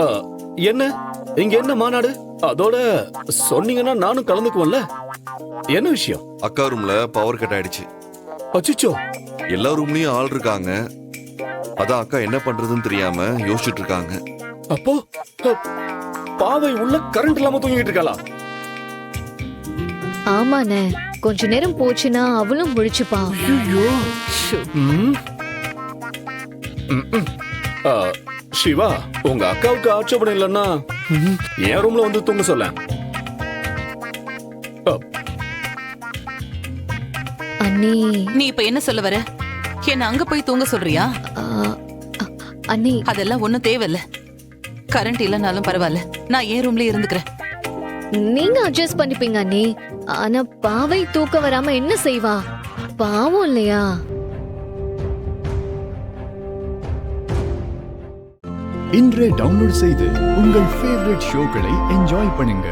ஆ, என்ன இங்க என்ன மாநாடு? அதோட சொன்னீங்கன்னா நானும் கலந்துக்குவேன்ல. என்ன விஷயம்? அக்கா ரூம்ல பவர் கட் ஆயிடுச்சு. அச்சிச்சோ. எல்லா ரூம்லயும் ஆள் இருக்காங்க. அதான் அக்கா என்ன பண்றதுன்னு தெரியாம யோசிச்சுட்டு இருக்காங்க. அப்போ பாவை உள்ள கரண்ட் இல்லாம தூங்கிட்டு இருக்காளா? ஆமாண்ணே, கொஞ்ச நேரம் போச்சுன்னா அவளும் முழிச்சுப்பா. ஐயோ. சிவா, உங்க அக்காவுக்கு ஆட்சேபணம் இல்லைன்னா என் ரூம்ல வந்து தூங்க சொல்ல. அண்ணி, நீ இப்ப என்ன சொல்ல வர? என்ன அங்க போய் தூங்க சொல்றியா? அண்ணி, அதெல்லாம் ஒண்ணும் தேவையில்ல. கரண்ட் இல்லனாலும் பரவாயில்ல, நான் என் ரூம்ல இருந்துக்கிறேன். நீங்க அட்ஜஸ்ட் பண்ணிப்பீங்க அண்ணி. ஆனா பாவை தூக்க வராம என்ன செய்வா? பாவம் இல்லையா? இன்றே டவுன்லோட் செய்து உங்கள் ஃபேவரட் ஷோக்களை என்ஜாய் பண்ணுங்க.